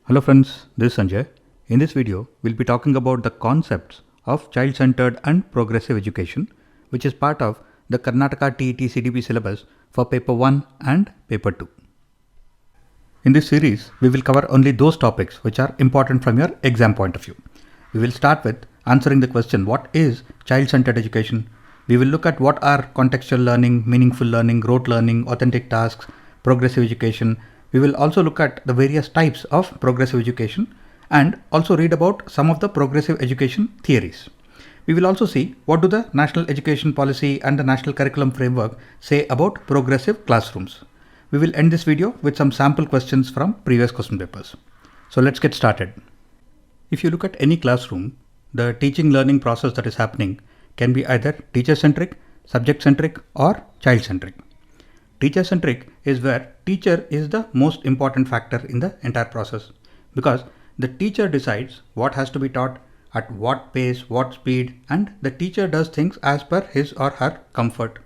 Hello friends, this is Sanjay. In this video, we'll be talking about the concepts of child-centered and progressive education, which is part of the Karnataka TET CDP syllabus for paper 1 and paper 2. In this series, we will cover only those topics which are important from your exam point of view. We will start with answering the question, what is child-centered education? We will look at what are contextual learning, meaningful learning, rote learning, authentic tasks, progressive education. We will also look at the various types of progressive education and also read about some of the progressive education theories. We will also see what do the National Education Policy and the National Curriculum Framework say about progressive classrooms. We will end this video with some sample questions from previous question papers. So let's get started. If you look at any classroom, the teaching learning process that is happening can be either teacher-centric, subject-centric or child-centric. Teacher-centric is where teacher is the most important factor in the entire process because the teacher decides what has to be taught, at what pace, what speed, and the teacher does things as per his or her comfort.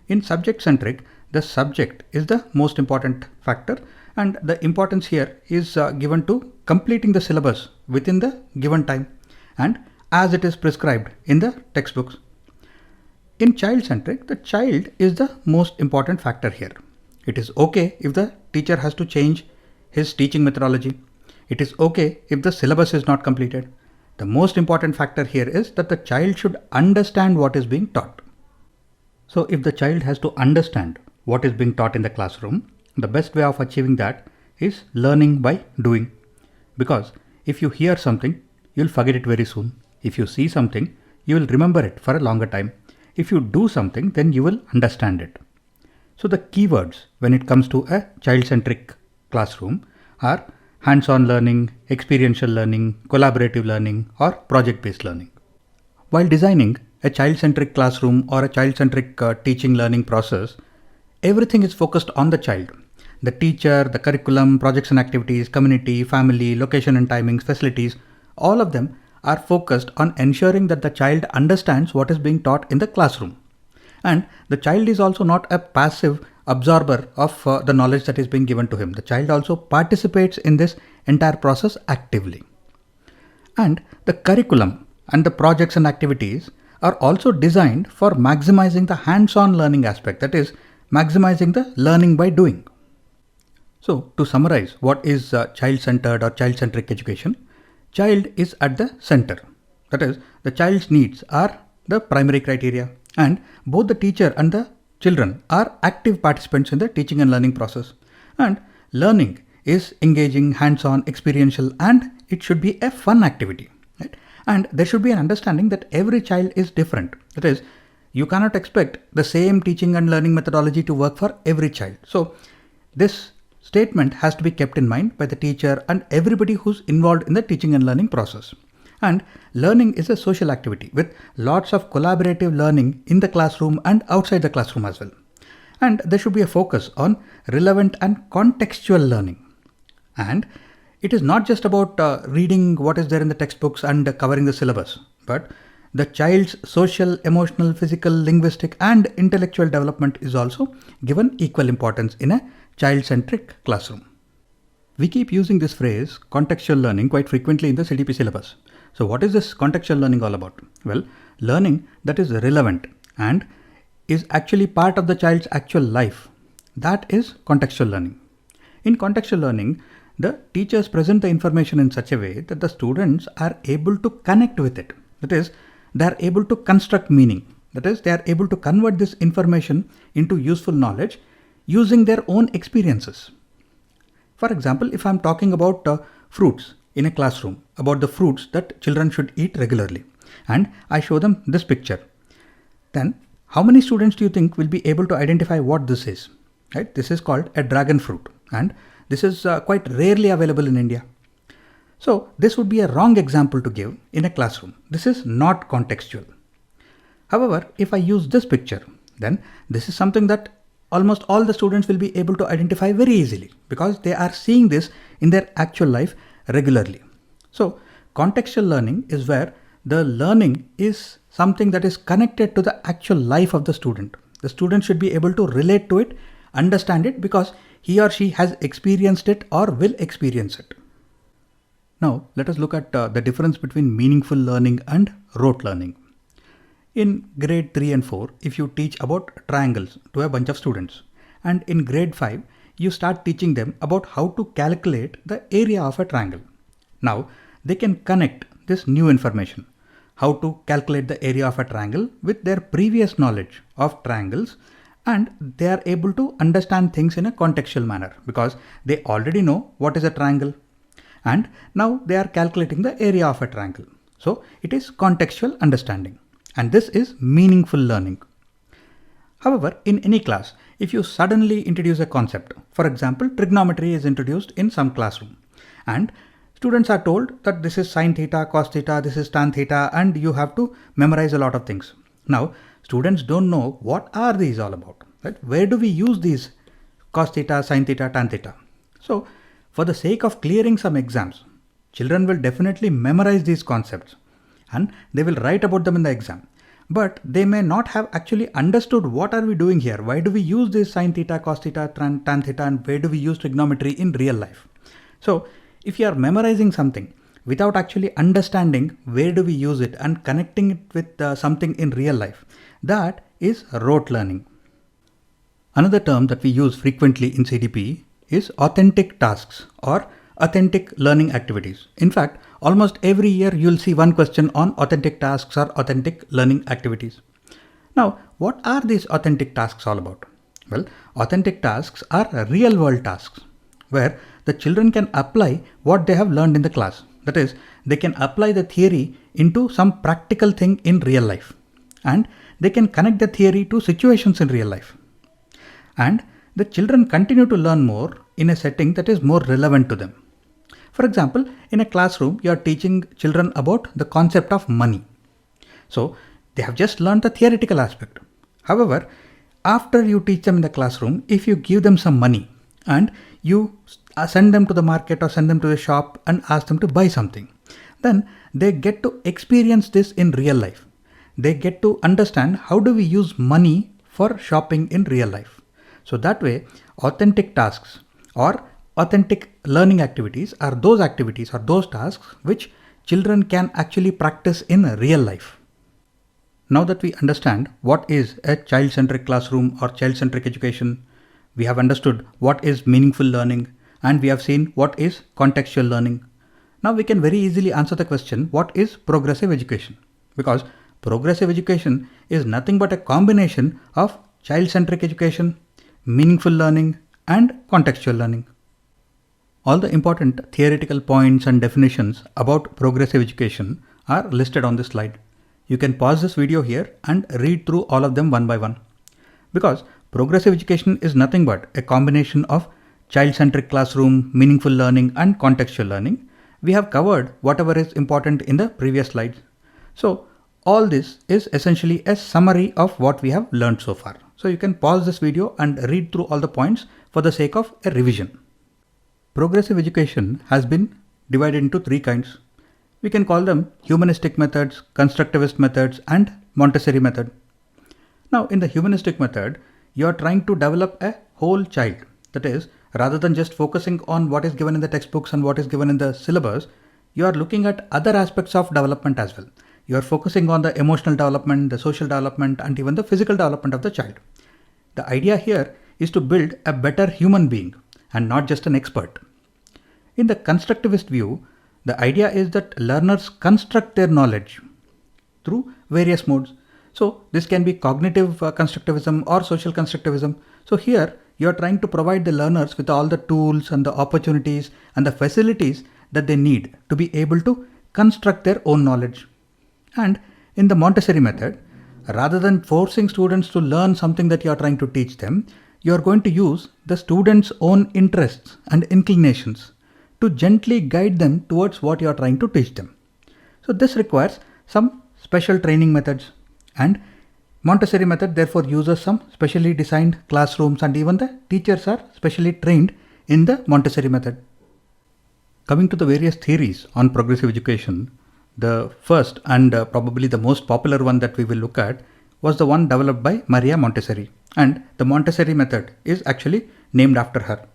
In subject-centric, the subject is the most important factor and the importance here is given to completing the syllabus within the given time and as it is prescribed in the textbooks. In child-centric, the child is the most important factor here. It is okay if the teacher has to change his teaching methodology. It is okay if the syllabus is not completed. The most important factor here is that the child should understand what is being taught. So if the child has to understand what is being taught in the classroom, the best way of achieving that is learning by doing. Because if you hear something, you'll forget it very soon. If you see something, you will remember it for a longer time. If you do something, then you will understand it. So the keywords when it comes to a child-centric classroom are hands-on learning, experiential learning, collaborative learning, or project-based learning. While designing a child-centric classroom or a child-centric teaching learning process, everything is focused on the child. The teacher, the curriculum, projects and activities, community, family, location and timings, facilities, all of them are focused on ensuring that the child understands what is being taught in the classroom. And the child is also not a passive absorber of the knowledge that is being given to him. The child also participates in this entire process actively. And the curriculum and the projects and activities are also designed for maximizing the hands-on learning aspect, that is, maximizing the learning by doing. So, to summarize, what is child-centered or child-centric education? Child is at the center. That is, the child's needs are the primary criteria and both the teacher and the children are active participants in the teaching and learning process. And learning is engaging, hands-on, experiential, and it should be a fun activity. Right? And there should be an understanding that every child is different. That is, you cannot expect the same teaching and learning methodology to work for every child. So this statement has to be kept in mind by the teacher and everybody who's involved in the teaching and learning process. And learning is a social activity with lots of collaborative learning in the classroom and outside the classroom as well. And there should be a focus on relevant and contextual learning. And it is not just about reading what is there in the textbooks and covering the syllabus, but the child's social, emotional, physical, linguistic, and intellectual development is also given equal importance in a child-centric classroom. We keep using this phrase contextual learning quite frequently in the CDP syllabus. So what is this contextual learning all about? Well, learning that is relevant and is actually part of the child's actual life. That is contextual learning. In contextual learning, the teachers present the information in such a way that the students are able to connect with it. That is, they are able to construct meaning. That is, they are able to convert this information into useful knowledge using their own experiences. For example, if I'm talking about fruits in a classroom, about the fruits that children should eat regularly, and I show them this picture, then how many students do you think will be able to identify what this is? Right? This is called a dragon fruit, and this is quite rarely available in India. So this would be a wrong example to give in a classroom. This is not contextual. However, if I use this picture, then this is something that almost all the students will be able to identify very easily because they are seeing this in their actual life regularly. So contextual learning is where the learning is something that is connected to the actual life of the student. The student should be able to relate to it, understand it because he or she has experienced it or will experience it. Now let us look at the difference between meaningful learning and rote learning. In grade 3 and 4, if you teach about triangles to a bunch of students, and in grade 5, you start teaching them about how to calculate the area of a triangle. Now they can connect this new information, how to calculate the area of a triangle, with their previous knowledge of triangles, and they are able to understand things in a contextual manner because they already know what is a triangle, and now they are calculating the area of a triangle. So it is contextual understanding, and this is meaningful learning. However, in any class, if you suddenly introduce a concept, for example, trigonometry is introduced in some classroom, and students are told that this is sine theta, cos theta, this is tan theta, and you have to memorize a lot of things. Now, students don't know what are these all about, right? Where do we use these cos theta, sine theta, tan theta? So, for the sake of clearing some exams, children will definitely memorize these concepts and they will write about them in the exam. But they may not have actually understood what are we doing here. Why do we use this sine theta, cos theta, tan theta, and where do we use trigonometry in real life? So, if you are memorizing something without actually understanding where do we use it and connecting it with something in real life, that is rote learning. Another term that we use frequently in CDP is authentic tasks or authentic learning activities. In fact, almost every year you'll see one question on authentic tasks or authentic learning activities. Now, what are these authentic tasks all about? Well, authentic tasks are real world tasks where the children can apply what they have learned in the class. That is, they can apply the theory into some practical thing in real life, and they can connect the theory to situations in real life. And the children continue to learn more in a setting that is more relevant to them. For example, in a classroom, you are teaching children about the concept of money. So they have just learned the theoretical aspect. However, after you teach them in the classroom, if you give them some money and you send them to the market or send them to the shop and ask them to buy something, then they get to experience this in real life. They get to understand how do we use money for shopping in real life. So that way, authentic tasks or authentic learning activities are those tasks which children can actually practice in real life. Now that we understand what is a child-centric classroom or child-centric education, we have understood what is meaningful learning, and we have seen what is contextual learning. Now we can very easily answer the question, what is progressive education? Because progressive education is nothing but a combination of child-centric education, meaningful learning, and contextual learning. All the important theoretical points and definitions about progressive education are listed on this slide. You can pause this video here and read through all of them one by one. Because progressive education is nothing but a combination of child-centric classroom, meaningful learning, and contextual learning. We have covered whatever is important in the previous slides. So all this is essentially a summary of what we have learned so far. So you can pause this video and read through all the points for the sake of a revision. Progressive education has been divided into three kinds. We can call them humanistic methods, constructivist methods, and Montessori method. Now in the humanistic method, you are trying to develop a whole child. That is, rather than just focusing on what is given in the textbooks and what is given in the syllabus, you are looking at other aspects of development as well. You are focusing on the emotional development, the social development, and even the physical development of the child. The idea here is to build a better human being and not just an expert. In the constructivist view, the idea is that learners construct their knowledge through various modes. So this can be cognitive constructivism or social constructivism. So here you are trying to provide the learners with all the tools and the opportunities and the facilities that they need to be able to construct their own knowledge. And in the Montessori method, rather than forcing students to learn something that you are trying to teach them, you are going to use the students' own interests and inclinations to gently guide them towards what you are trying to teach them. So this requires some special training methods, and Montessori method therefore uses some specially designed classrooms, and even the teachers are specially trained in the Montessori method. Coming to the various theories on progressive education, the first and probably the most popular one that we will look at was the one developed by Maria Montessori, and the Montessori method is actually named after her.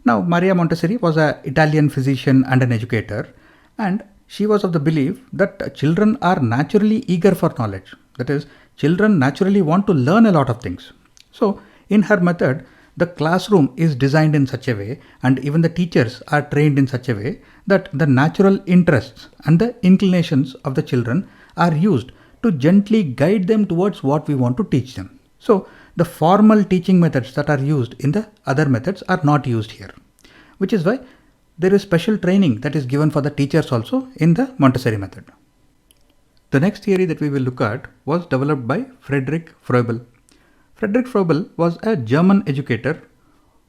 Now, Maria Montessori was an Italian physician and an educator, And she was of the belief that children are naturally eager for knowledge. That is, children naturally want to learn a lot of things. So, in her method, the classroom is designed in such a way, and even the teachers are trained in such a way, that the natural interests and the inclinations of the children are used to gently guide them towards what we want to teach them. So, the formal teaching methods that are used in the other methods are not used here, which is why there is special training that is given for the teachers also in the Montessori method. The next theory that we will look at was developed by Frederick Freud. Frederick Freud was a German educator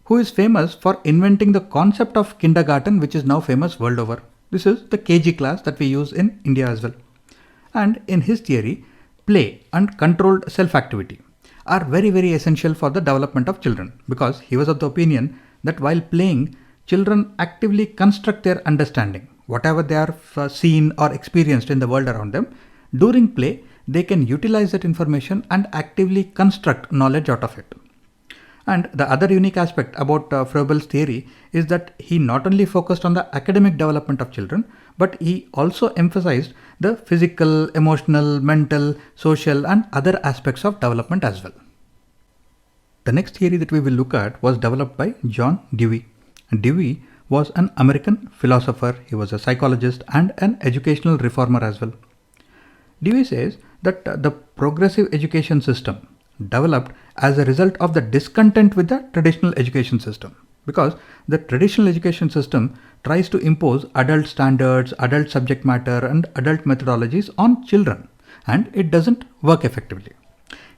who is famous for inventing the concept of kindergarten, which is now famous world over. This is the KG class that we use in India as well. And in his theory, play and controlled self-activity are very, very essential for the development of children, because he was of the opinion that while playing, children actively construct their understanding. Whatever they are seen or experienced in the world around them, during play, they can utilize that information and actively construct knowledge out of it. And the other unique aspect about Froebel's theory is that he not only focused on the academic development of children, but he also emphasized the physical, emotional, mental, social, and other aspects of development as well. The next theory that we will look at was developed by John Dewey. Dewey was an American philosopher, he was a psychologist and an educational reformer as well. Dewey says that the progressive education system developed as a result of the discontent with the traditional education system, because the traditional education system tries to impose adult standards, adult subject matter and adult methodologies on children, and it doesn't work effectively.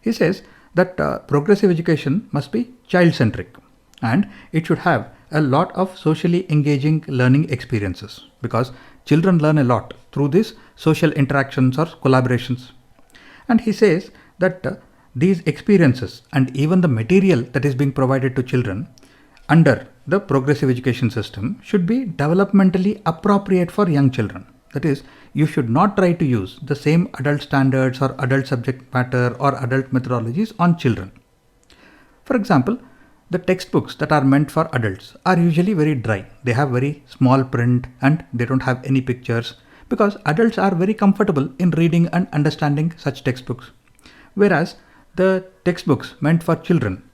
He says that progressive education must be child-centric and it should have a lot of socially engaging learning experiences, because children learn a lot through these social interactions or collaborations. And he says that these experiences and even the material that is being provided to children under the progressive education system should be developmentally appropriate for young children. That is, you should not try to use the same adult standards or adult subject matter or adult methodologies on children. For example, the textbooks that are meant for adults are usually very dry. They have very small print and they don't have any pictures, because adults are very comfortable in reading and understanding such textbooks. Whereas the textbooks meant for children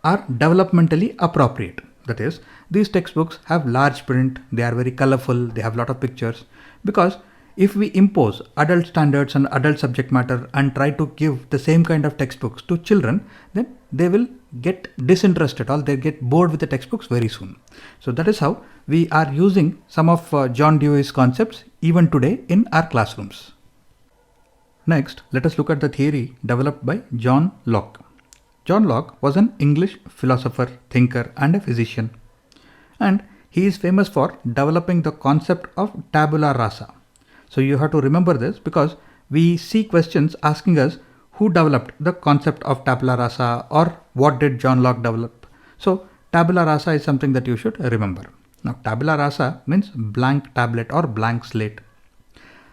are developmentally appropriate. That is, these textbooks have large print, they are very colorful, they have a lot of pictures, because if we impose adult standards and adult subject matter and try to give the same kind of textbooks to children, then they will get disinterested or they get bored with the textbooks very soon. So that is how we are using some of John Dewey's concepts even today in our classrooms. Next, let us look at the theory developed by John Locke. John Locke was an English philosopher, thinker and a physician. And he is famous for developing the concept of tabula rasa. So you have to remember this, because we see questions asking us who developed the concept of tabula rasa or what did John Locke develop. So tabula rasa is something that you should remember. Now tabula rasa means blank tablet or blank slate.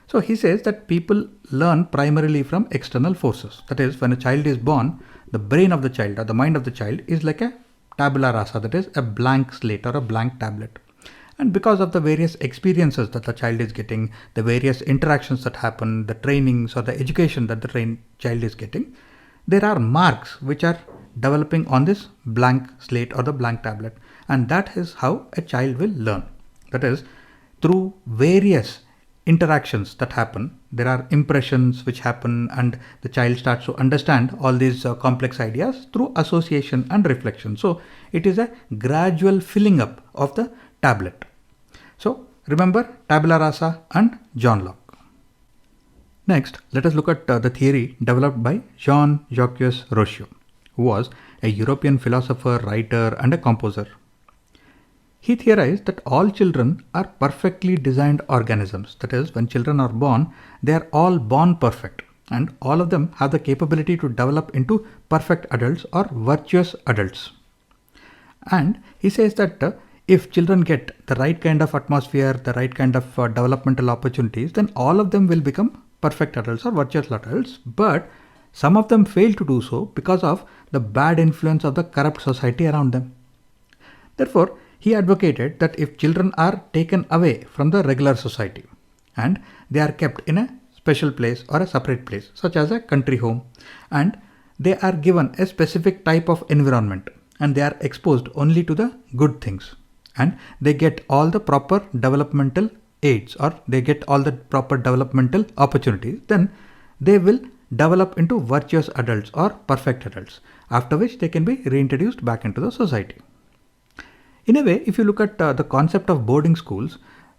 So he says that people learn primarily from external forces. That is, when a child is born, the brain of the child or the mind of the child is like a tabula rasa, that is a blank slate or a blank tablet. And because of the various experiences that the child is getting, the various interactions that happen, the trainings or the education that the child is getting, there are marks which are developing on this blank slate or the blank tablet. And that is how a child will learn. That is, through various interactions that happen, there are impressions which happen and the child starts to understand all these complex ideas through association and reflection. So it is a gradual filling up of the tablet. So remember tabula rasa and John Locke. Next, let us look at the theory developed by Jean-Jacques Rocio, who was a European philosopher, writer and a composer. He theorized that all children are perfectly designed organisms. That is, when children are born, they are all born perfect and all of them have the capability to develop into perfect adults or virtuous adults. And he says that if children get the right kind of atmosphere, the right kind of developmental opportunities, then all of them will become perfect adults or virtuous adults. But some of them fail to do so because of the bad influence of the corrupt society around them. Therefore, he advocated that if children are taken away from the regular society, and they are kept in a special place or a separate place, such as a country home, and they are given a specific type of environment, and they are exposed only to the good things, and they get all the proper developmental aids, or they get all the proper developmental opportunities. Then they will develop into virtuous adults or perfect adults, after which they can be reintroduced back into the society. In a way, if you look at the concept of boarding schools,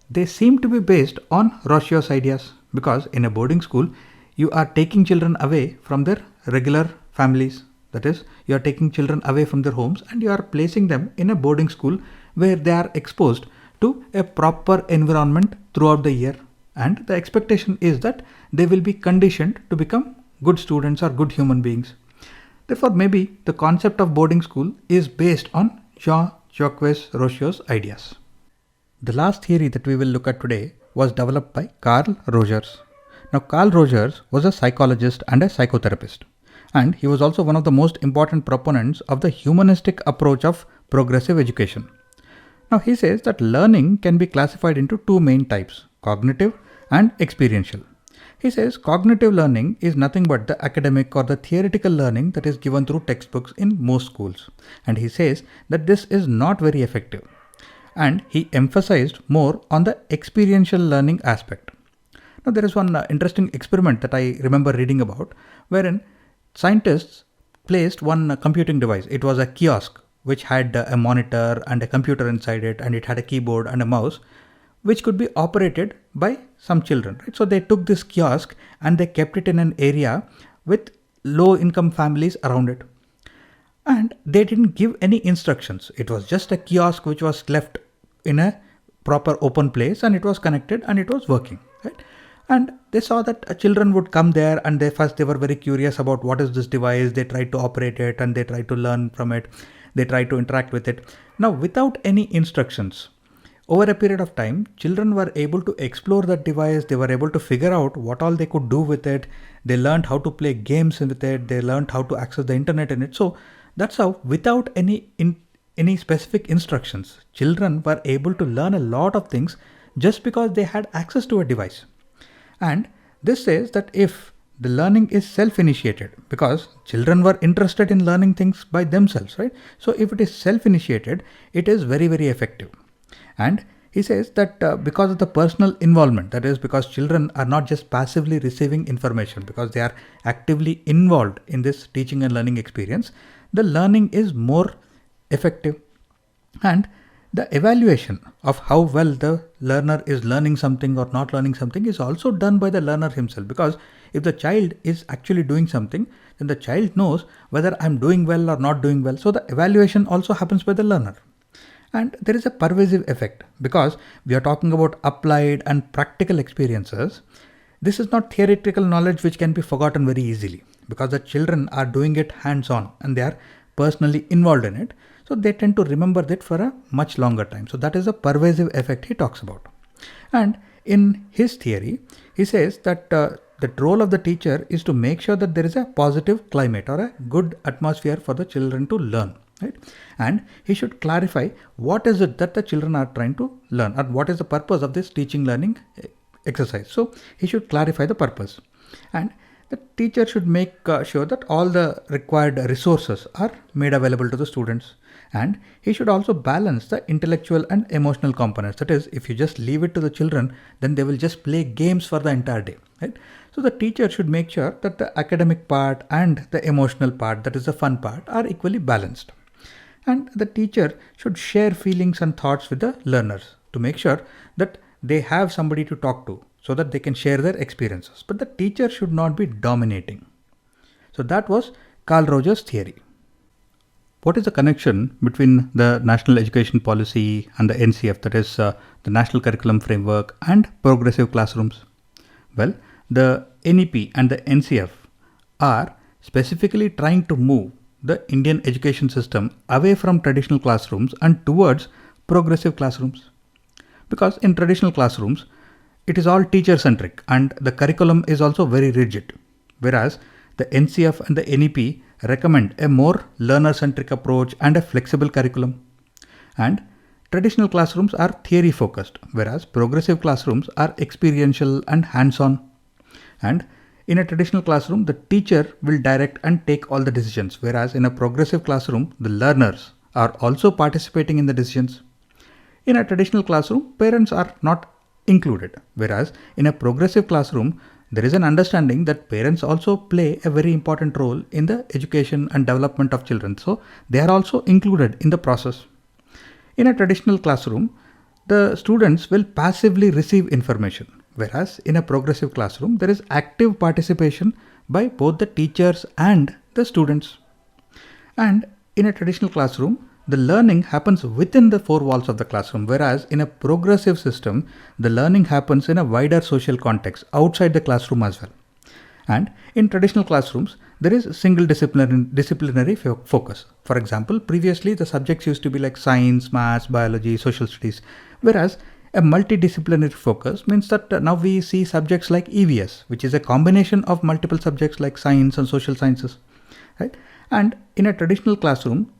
they seem to be based on Rocio's ideas, because in a boarding school, you are taking children away from their regular families. That is, you are taking children away from their homes and you are placing them in a boarding school where they are exposed to a proper environment throughout the year. And the expectation is that they will be conditioned to become good students or good human beings. Therefore, maybe the concept of boarding school is based on Jean-Jacques Rocio's ideas. The last theory that we will look at today was developed by Carl Rogers. Now, Carl Rogers was a psychologist and a psychotherapist, and he was also one of the most important proponents of the humanistic approach of progressive education. Now, he says that learning can be classified into two main types, cognitive and experiential. He says cognitive learning is nothing but the academic or the theoretical learning that is given through textbooks in most schools, and he says that this is not very effective. And he emphasized more on the experiential learning aspect. Now, there is one interesting experiment that I remember reading about, wherein scientists placed one computing device. It was a kiosk which had a monitor and a computer inside it, and it had a keyboard and a mouse, which could be operated by some children. Right? So they took this kiosk and they kept it in an area with low income families around it. And they didn't give any instructions. It was just a kiosk which was left in a proper open place, and it was connected and it was working. Right? And they saw that children would come there, and they were very curious about what is this device. They tried to operate it and they tried to learn from it. They tried to interact with it. Now, without any instructions, over a period of time, children were able to explore that device. They were able to figure out what all they could do with it. They learned how to play games with it. They learned how to access the internet in it. So that's how, without any specific instructions, children were able to learn a lot of things just because they had access to a device. And this says that if the learning is self-initiated, because children were interested in learning things by themselves, right? So if it is self-initiated, it is very, very effective. And he says that because of the personal involvement, that is because children are not just passively receiving information, because they are actively involved in this teaching and learning experience, the learning is more effective. And the evaluation of how well the learner is learning something or not learning something is also done by the learner himself, because if the child is actually doing something, then the child knows whether I'm doing well or not doing well. So the evaluation also happens by the learner. And there is a pervasive effect, because we are talking about applied and practical experiences. This is not theoretical knowledge which can be forgotten very easily, because the children are doing it hands-on and they are personally involved in it. So they tend to remember that for a much longer time. So that is a pervasive effect he talks about. And in his theory, he says that the role of the teacher is to make sure that there is a positive climate or a good atmosphere for the children to learn. Right? And he should clarify what is it that the children are trying to learn, and what is the purpose of this teaching learning exercise. So he should clarify the purpose. And the teacher should make sure that all the required resources are made available to the students. And he should also balance the intellectual and emotional components. That is, if you just leave it to the children, then they will just play games for the entire day. Right? So the teacher should make sure that the academic part and the emotional part, that is the fun part, are equally balanced. And the teacher should share feelings and thoughts with the learners to make sure that they have somebody to talk to, so that they can share their experiences. But the teacher should not be dominating. So that was Carl Rogers' theory. What is the connection between the National Education Policy and the NCF, that is the National Curriculum Framework, and progressive classrooms? Well, the NEP and the NCF are specifically trying to move the Indian education system away from traditional classrooms and towards progressive classrooms. Because in traditional classrooms, it is all teacher-centric and the curriculum is also very rigid, whereas the NCF and the NEP recommend a more learner-centric approach and a flexible curriculum. And Traditional classrooms are theory focused, whereas progressive classrooms are experiential and hands-on. And in a traditional classroom, the teacher will direct and take all the decisions, whereas in a progressive classroom, the learners are also participating in the decisions. In a traditional classroom, parents are not included, whereas in a progressive classroom, there is an understanding that parents also play a very important role in the education and development of children. So they are also included in the process. In a traditional classroom, the students will passively receive information, whereas in a progressive classroom, there is active participation by both the teachers and the students. And in a traditional classroom, the learning happens within the four walls of the classroom, whereas in a progressive system, the learning happens in a wider social context outside the classroom as well. And in traditional classrooms, there is single disciplinary focus. For example, previously the subjects used to be like science, maths, biology, social studies, whereas a multidisciplinary focus means that now we see subjects like EVS, which is a combination of multiple subjects like science and social sciences, right? And in a traditional classroom,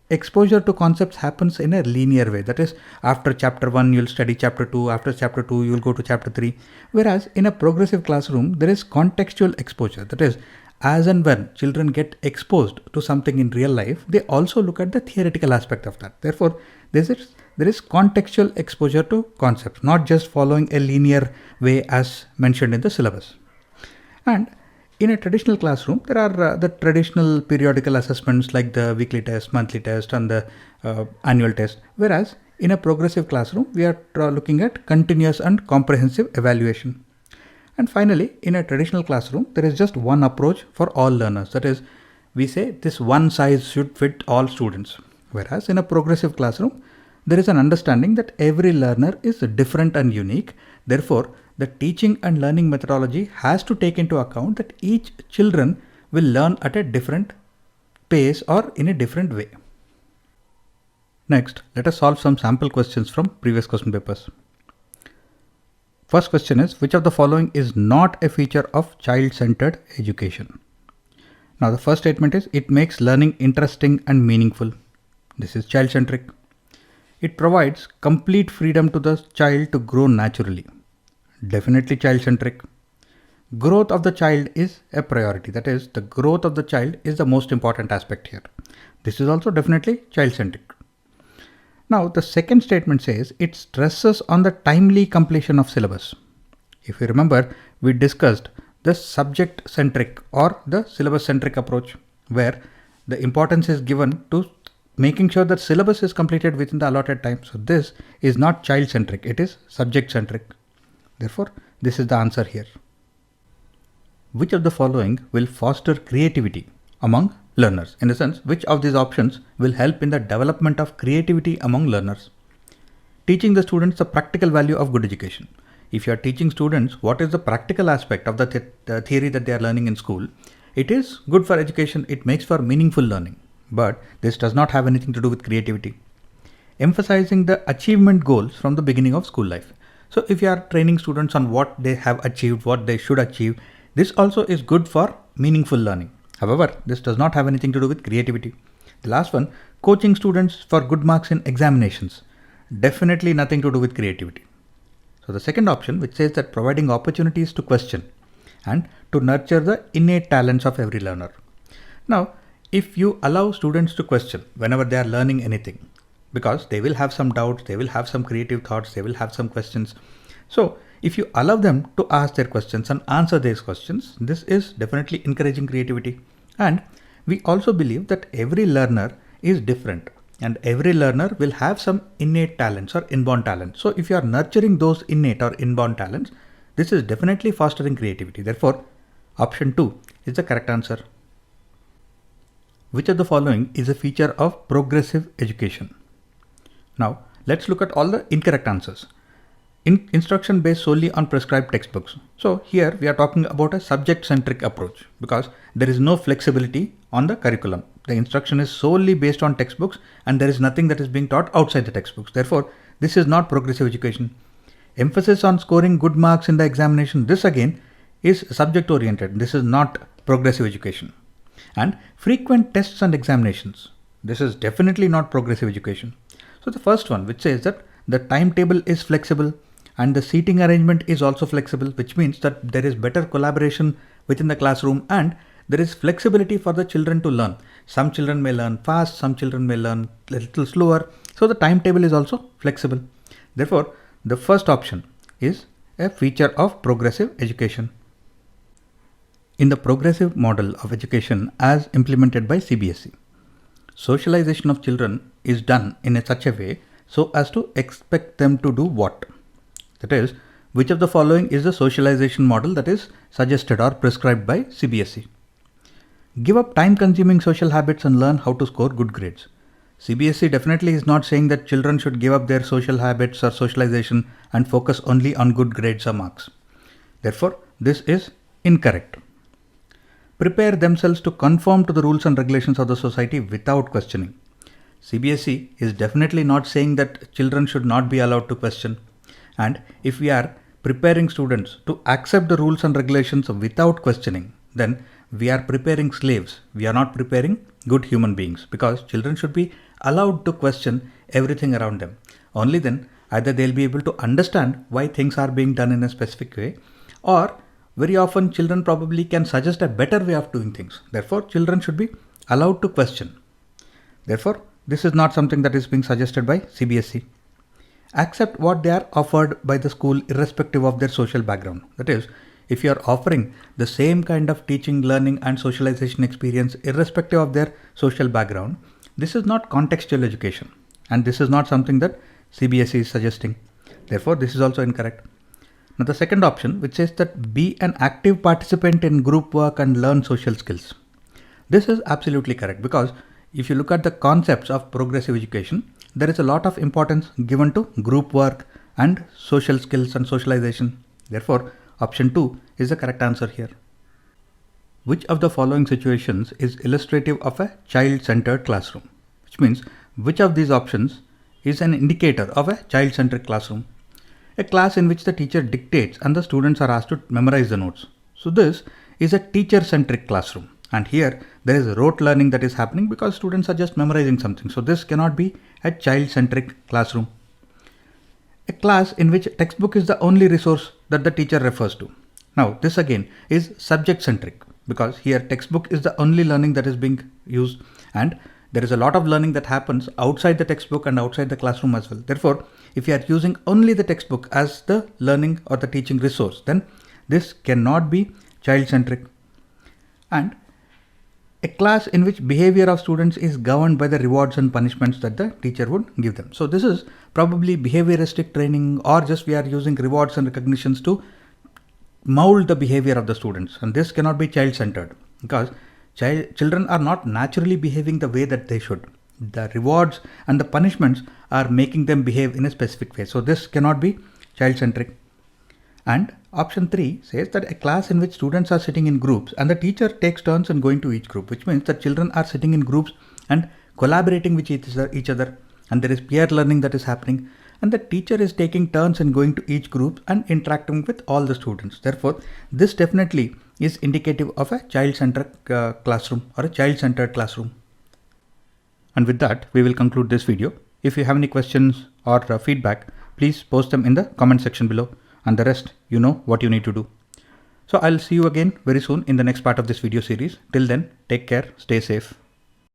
exposure to concepts happens in a linear way. That is, after chapter 1, you'll study chapter 2. After chapter 2, you'll go to chapter 3. Whereas in a progressive classroom, there is contextual exposure. That is, as and when children get exposed to something in real life, they also look at the theoretical aspect of that. Therefore, there is contextual exposure to concepts, not just following a linear way as mentioned in the syllabus. And in a traditional classroom, there are the traditional periodical assessments like the weekly test, monthly test, and the annual test. Whereas in a progressive classroom, we are looking at continuous and comprehensive evaluation. And finally, in a traditional classroom, there is just one approach for all learners. That is, we say this one size should fit all students. Whereas in a progressive classroom, there is an understanding that every learner is different and unique. Therefore, the teaching and learning methodology has to take into account that each children will learn at a different pace or in a different way. Next, let us solve some sample questions from previous question papers. First question is, which of the following is not a feature of child-centered education? Now the first statement is, it makes learning interesting and meaningful. This is child-centric. It provides complete freedom to the child to grow naturally. Definitely child-centric. Growth of the child is a priority. That is, the growth of the child is the most important aspect here. This is also definitely child-centric. Now, the second statement says it stresses on the timely completion of syllabus. If you remember, we discussed the subject-centric or the syllabus-centric approach, where the importance is given to making sure that syllabus is completed within the allotted time. So this is not child-centric, it is subject-centric. Therefore, this is the answer here. Which of the following will foster creativity among learners? In the sense, which of these options will help in the development of creativity among learners? Teaching the students the practical value of good education. If you are teaching students what is the practical aspect of the theory that they are learning in school, it is good for education, it makes for meaningful learning. But this does not have anything to do with creativity. Emphasizing the achievement goals from the beginning of school life. So if you are training students on what they have achieved, what they should achieve, this also is good for meaningful learning. However, this does not have anything to do with creativity. The last one, coaching students for good marks in examinations. Definitely nothing to do with creativity. So the second option, which says that providing opportunities to question and to nurture the innate talents of every learner. Now, if you allow students to question whenever they are learning anything, because they will have some doubts, they will have some creative thoughts, they will have some questions. So if you allow them to ask their questions and answer these questions, this is definitely encouraging creativity. And we also believe that every learner is different and every learner will have some innate talents or inborn talents. So if you are nurturing those innate or inborn talents, this is definitely fostering creativity. Therefore, option 2 is the correct answer. Which of the following is a feature of progressive education? Now, let's look at all the incorrect answers. Instruction based solely on prescribed textbooks. So here we are talking about a subject-centric approach because there is no flexibility on the curriculum. The instruction is solely based on textbooks and there is nothing that is being taught outside the textbooks. Therefore, this is not progressive education. Emphasis on scoring good marks in the examination. This again is subject-oriented. This is not progressive education. And frequent tests and examinations. This is definitely not progressive education. So the first one, which says that the timetable is flexible and the seating arrangement is also flexible, which means that there is better collaboration within the classroom and there is flexibility for the children to learn. Some children may learn fast, some children may learn a little slower. So the timetable is also flexible. Therefore, the first option is a feature of progressive education. In the progressive model of education as implemented by CBSE, socialization of children is done in such a way so as to expect them to do what? That is, which of the following is the socialization model that is suggested or prescribed by CBSE? Give up time-consuming social habits and learn how to score good grades. CBSE definitely is not saying that children should give up their social habits or socialization and focus only on good grades or marks. Therefore, this is incorrect. Prepare themselves to conform to the rules and regulations of the society without questioning. CBSE is definitely not saying that children should not be allowed to question. And if we are preparing students to accept the rules and regulations without questioning, then we are preparing slaves. We are not preparing good human beings, because children should be allowed to question everything around them. Only then either they'll be able to understand why things are being done in a specific way, or very often children probably can suggest a better way of doing things. Therefore, children should be allowed to question. Therefore, this is not something that is being suggested by CBSE. Accept what they are offered by the school irrespective of their social background. That is, if you are offering the same kind of teaching, learning and socialization experience irrespective of their social background, this is not contextual education, and this is not something that CBSE is suggesting. Therefore, this is also incorrect. Now the second option, which says that be an active participant in group work and learn social skills. This is absolutely correct, because if you look at the concepts of progressive education, there is a lot of importance given to group work and social skills and socialization. Therefore, option 2 is the correct answer here. Which of the following situations is illustrative of a child-centered classroom? Which means, which of these options is an indicator of a child-centered classroom? A class in which the teacher dictates and the students are asked to memorize the notes. So this is a teacher-centric classroom. And here there is rote learning that is happening because students are just memorizing something. So this cannot be a child-centric classroom. A class in which textbook is the only resource that the teacher refers to. Now this again is subject-centric, because here textbook is the only learning that is being used, and there is a lot of learning that happens outside the textbook and outside the classroom as well. Therefore, if you are using only the textbook as the learning or the teaching resource, then this cannot be child-centric. And a class in which behavior of students is governed by the rewards and punishments that the teacher would give them. So this is probably behavioristic training, or just we are using rewards and recognitions to mold the behavior of the students. And this cannot be child-centered, because children are not naturally behaving the way that they should. The rewards and the punishments are making them behave in a specific way. So this cannot be child-centric. And option 3 says that a class in which students are sitting in groups and the teacher takes turns in going to each group, which means that children are sitting in groups and collaborating with each other, and there is peer learning that is happening, and the teacher is taking turns in going to each group and interacting with all the students. Therefore, this definitely is indicative of a child-centered classroom or a child-centered classroom. And with that, we will conclude this video. If you have any questions or feedback, please post them in the comment section below, and the rest, you know what you need to do. So I'll see you again very soon in the next part of this video series. Till then, take care, stay safe.